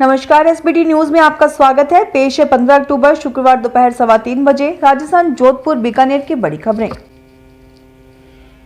नमस्कार, SBT news में आपका स्वागत है। पेश है 15 अक्टूबर शुक्रवार दोपहर 3:15 बजे राजस्थान जोधपुर बीकानेर की बड़ी खबरें।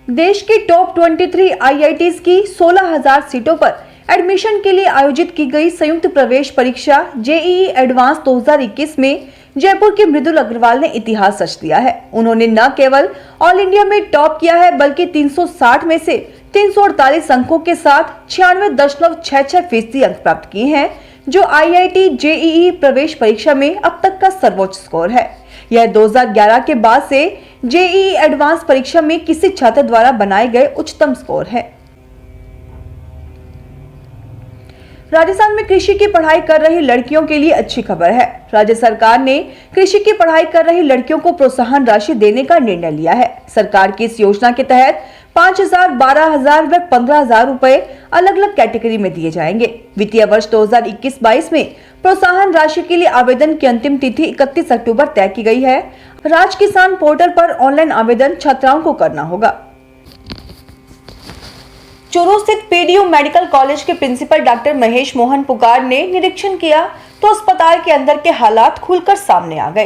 देश की टॉप 23 आईआईटीज की 16,000 सीटों पर एडमिशन के लिए आयोजित की गई संयुक्त प्रवेश परीक्षा जेईई एडवांस 2021 में जयपुर के मृदुल अग्रवाल ने इतिहास रच दिया है। उन्होंने न केवल ऑल इंडिया में टॉप किया है बल्कि 360 में से 348 अंकों के साथ 96.66% अंक प्राप्त किए हैं, जो आईआईटी जेईई प्रवेश परीक्षा में अब तक का सर्वोच्च स्कोर है। यह 2011 के बाद से जेईई एडवांस परीक्षा में किसी छात्र द्वारा बनाए गए उच्चतम स्कोर है। राजस्थान में कृषि की पढ़ाई कर रही लड़कियों के लिए अच्छी खबर है। राज्य सरकार ने कृषि की पढ़ाई कर रही लड़कियों को प्रोत्साहन राशि देने का निर्णय लिया है। सरकार की इस योजना के तहत 5,000, 12,000 व 15,000 रुपए अलग अलग कैटेगरी में दिए जाएंगे। वित्तीय वर्ष 2021-22 में प्रोत्साहन राशि के लिए आवेदन की अंतिम तिथि 31 अक्टूबर तय की गई है। राज किसान पोर्टल पर ऑनलाइन आवेदन छात्राओं को करना होगा। चूरू स्थित पीडीयू मेडिकल कॉलेज के प्रिंसिपल डॉक्टर महेश मोहन पुकार ने निरीक्षण किया तो अस्पताल के अंदर के हालात खुलकर सामने आ गए।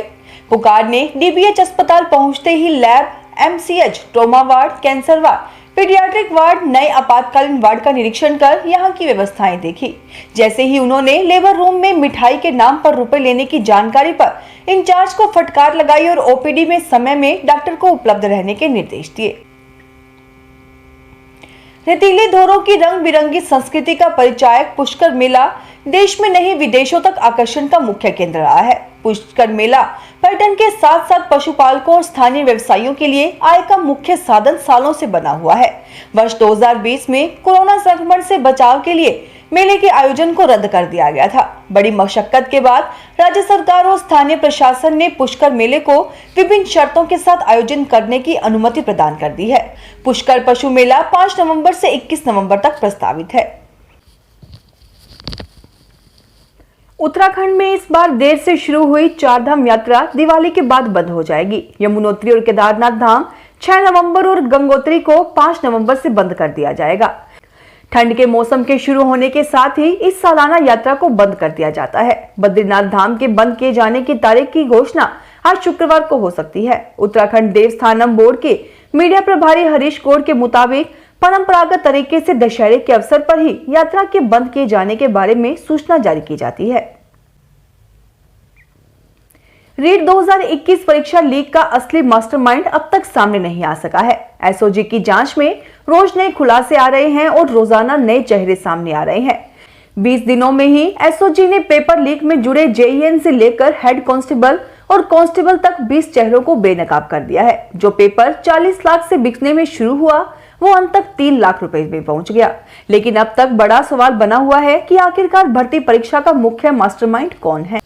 पुकार ने डीबीएच अस्पताल पहुंचते ही lab, MCH, trauma ward, cancer ward, paediatric ward, नए आपातकालीन वार्ड का निरीक्षण कर यहां की व्यवस्थाएं देखी। जैसे ही उन्होंने लेबर रूम में मिठाई के नाम पर रुपए लेने की जानकारी पर इंचार्ज को फटकार लगाई और ओपीडी में समय में डॉक्टर को उपलब्ध रहने के निर्देश दिए। रेतीले धोरों की रंग बिरंगी संस्कृति का परिचायक पुष्कर मेला देश में नहीं विदेशों तक आकर्षण का मुख्य केंद्र रहा है। पुष्कर मेला पर्यटन के साथ साथ पशुपालकों और स्थानीय व्यवसायियों के लिए आय का मुख्य साधन सालों से बना हुआ है। वर्ष 2020 में कोरोना संक्रमण से बचाव के लिए मेले के आयोजन को रद्द कर दिया गया था। बड़ी मशक्कत के बाद राज्य सरकार और स्थानीय प्रशासन ने पुष्कर मेले को विभिन्न शर्तों के साथ आयोजन करने की अनुमति प्रदान कर दी है। पुष्कर पशु मेला 5 नवंबर से 21 नवंबर तक प्रस्तावित है। उत्तराखंड में इस बार देर से शुरू हुई चारधाम यात्रा दिवाली के बाद बंद हो जाएगी। यमुनोत्री और केदारनाथ धाम 6 नवंबर और गंगोत्री को 5 नवंबर से बंद कर दिया जाएगा। ठंड के मौसम के शुरू होने के साथ ही इस सालाना यात्रा को बंद कर दिया जाता है। बद्रीनाथ धाम के बंद किए जाने की तारीख की घोषणा आज शुक्रवार को हो सकती है। उत्तराखंड देवस्थानम बोर्ड के मीडिया प्रभारी हरीश कोड के मुताबिक परंपरागत तरीके से दशहरे के अवसर पर ही यात्रा के बंद किए जाने के बारे में सूचना जारी की जाती है। रीट 2021 परीक्षा लीक का असली मास्टरमाइंड अब तक सामने नहीं आ सका है। एसओजी की जांच में रोज नए खुलासे आ रहे हैं और रोजाना नए चेहरे सामने आ रहे हैं। 20 दिनों में ही एसओजी ने पेपर लीक में जुड़े जेईएन से लेकर हेड कांस्टेबल और कांस्टेबल तक 20 चेहरों को बेनकाब कर दिया है। जो पेपर 40 लाख से बिकने में शुरू हुआ वो अंत तक 3 लाख रुपए में पहुंच गया। लेकिन अब तक बड़ा सवाल बना हुआ है कि आखिरकार भर्ती परीक्षा का मुख्य मास्टरमाइंड कौन है।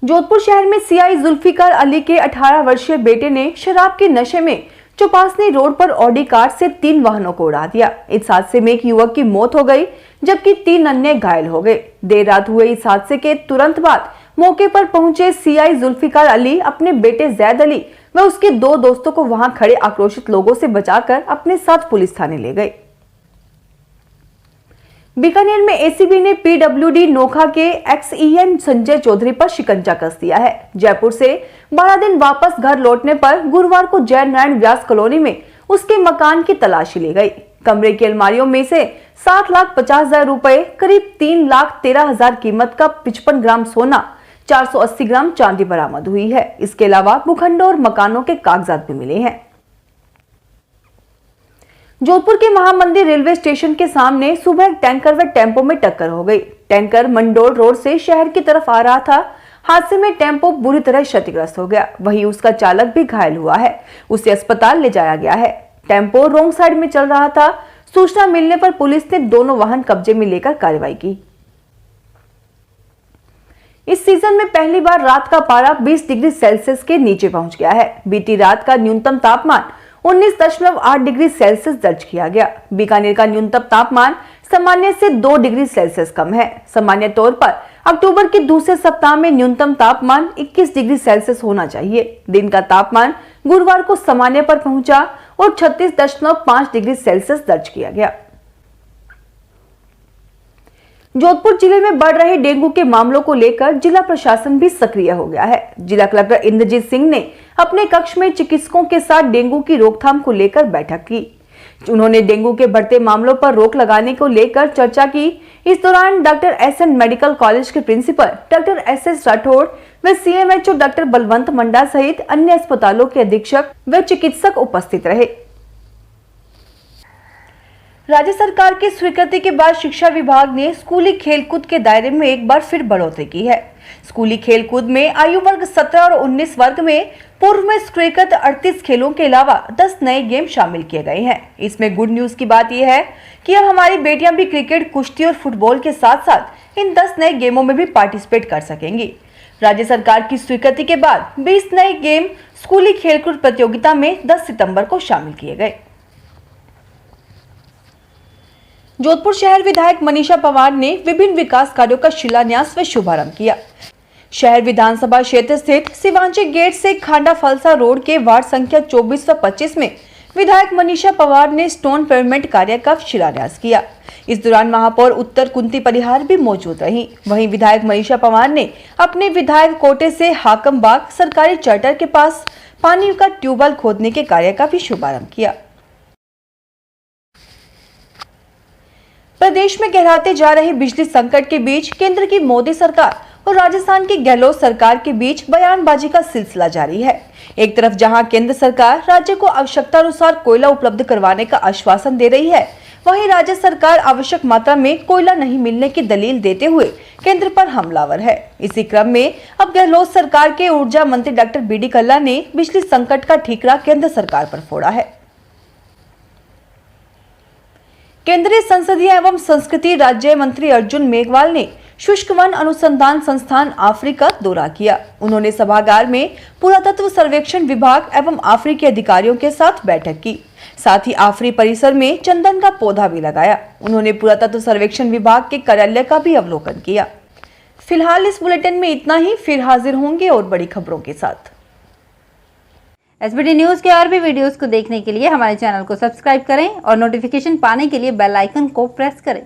जोधपुर शहर में सीआई जुल्फिकार अली के 18 वर्षीय बेटे ने शराब के नशे में चौपासनी रोड पर ऑडी कार से 3 वाहनों को उड़ा दिया। इस हादसे में एक युवक की मौत हो गई जबकि 3 अन्य घायल हो गए। देर रात हुए इस हादसे के तुरंत बाद मौके पर पहुंचे सीआई जुल्फिकार अली अपने बेटे जैद अली व उसके 2 दोस्तों को वहां खड़े आक्रोशित लोगों से बचाकर अपने साथ पुलिस थाने ले गए। बीकानेर में एसीबी ने पीडब्ल्यूडी नोखा के एक्सईएन संजय चौधरी पर शिकंजा कस दिया है। जयपुर से 12 दिन वापस घर लौटने पर गुरुवार को जय नारायण व्यास कॉलोनी में उसके मकान की तलाशी ली गई। कमरे की अलमारियों में से 7,50,000 रुपए, करीब 3,13,000 कीमत का 55 ग्राम सोना, 480 ग्राम चांदी बरामद हुई है। इसके अलावा भूखंडों और मकानों के कागजात भी मिले हैं। जोधपुर के महामंदिर रेलवे स्टेशन के सामने सुबह एक टैंकर व टेम्पो में टक्कर हो गई। टैंकर मंडोर रोड से शहर की तरफ आ रहा था। हादसे में टेम्पो बुरी तरह क्षतिग्रस्त हो गया, वहीं उसका चालक भी घायल हुआ है। उसे अस्पताल ले जाया गया है। टेम्पो रोंग साइड में चल रहा था। सूचना मिलने पर पुलिस ने दोनों वाहन कब्जे में लेकर कार्रवाई की। इस सीजन में पहली बार रात का पारा 20 डिग्री सेल्सियस के नीचे पहुंच गया है। बीती रात का न्यूनतम तापमान 19.8 डिग्री सेल्सियस दर्ज किया गया। बीकानेर का न्यूनतम तापमान सामान्य से 2 डिग्री सेल्सियस कम है। सामान्य तौर पर अक्टूबर के दूसरे सप्ताह में न्यूनतम तापमान 21 डिग्री सेल्सियस होना चाहिए। दिन का तापमान गुरुवार को सामान्य पर पहुंचा और 36.5 डिग्री सेल्सियस दर्ज किया गया। जोधपुर जिले में बढ़ रहे डेंगू के मामलों को लेकर जिला प्रशासन भी सक्रिय हो गया है। जिला कलेक्टर इंद्रजीत सिंह ने अपने कक्ष में चिकित्सकों के साथ डेंगू की रोकथाम को लेकर बैठक की। उन्होंने डेंगू के बढ़ते मामलों पर रोक लगाने को लेकर चर्चा की। इस दौरान डॉक्टर एसएन मेडिकल कॉलेज के प्रिंसिपल डॉक्टर एसएस राठौड़ व सीएमएचओ डॉक्टर बलवंत मंडा सहित अन्य अस्पतालों के अधीक्षक व चिकित्सक उपस्थित रहे। राज्य सरकार की स्वीकृति के बाद शिक्षा विभाग ने स्कूली खेलकूद के दायरे में एक बार फिर बढ़ोतरी की है। स्कूली खेलकूद में आयु वर्ग 17 और 19 वर्ग में पूर्व में स्वीकृत 38 खेलों के अलावा 10 नए गेम शामिल किए गए हैं। इसमें गुड न्यूज की बात यह है कि अब हमारी बेटियां भी क्रिकेट, कुश्ती और फुटबॉल के साथ साथ इन 10 नए गेमों में भी पार्टिसिपेट कर सकेंगी। राज्य सरकार की स्वीकृति के बाद 20 नए गेम स्कूली खेलकूद प्रतियोगिता में 10 सितंबर को शामिल किए गए। जोधपुर शहर विधायक मनीषा पवार ने विभिन्न विकास कार्यों का शिलान्यास व शुभारंभ किया। शहर विधानसभा क्षेत्र स्थित शिवांची गेट से खांडा फलसा रोड के वार्ड संख्या 24 व 25 में विधायक मनीषा पवार ने स्टोन पेवमेंट कार्य का शिलान्यास किया। इस दौरान महापौर उत्तर कुंती परिहार भी मौजूद रही। वहीं विधायक मनीषा पवार ने अपने विधायक कोटे से हाकमबाग सरकारी चार्टर के पास पानी का ट्यूबवेल खोदने के कार्य का भी शुभारंभ किया। प्रदेश में गहराते जा रहे बिजली संकट के बीच केंद्र की मोदी सरकार और राजस्थान की गहलोत सरकार के बीच बयानबाजी का सिलसिला जारी है। एक तरफ जहां केंद्र सरकार राज्य को आवश्यकता अनुसार कोयला उपलब्ध करवाने का आश्वासन दे रही है, वहीं राज्य सरकार आवश्यक मात्रा में कोयला नहीं मिलने की दलील देते हुए केंद्र पर हमलावर है। इसी क्रम में अब गहलोत सरकार के ऊर्जा मंत्री डॉक्टर बीडी कल्ला ने बिजली संकट का ठीकरा केंद्र सरकार पर फोड़ा है। केंद्रीय संसदीय एवं संस्कृति राज्य मंत्री अर्जुन मेघवाल ने शुष्क वन अनुसंधान संस्थान आफरी का दौरा किया। उन्होंने सभागार में पुरातत्व सर्वेक्षण विभाग एवं आफरी के अधिकारियों के साथ बैठक की। साथ ही आफरी परिसर में चंदन का पौधा भी लगाया। उन्होंने पुरातत्व सर्वेक्षण विभाग के कार्यालय का भी अवलोकन किया। फिलहाल इस बुलेटिन में इतना ही। फिर हाजिर होंगे और बड़ी खबरों के साथ। एसबीटी न्यूज के और भी वीडियोस को देखने के लिए हमारे चैनल को सब्सक्राइब करें और नोटिफिकेशन पाने के लिए बेल आइकन को प्रेस करें।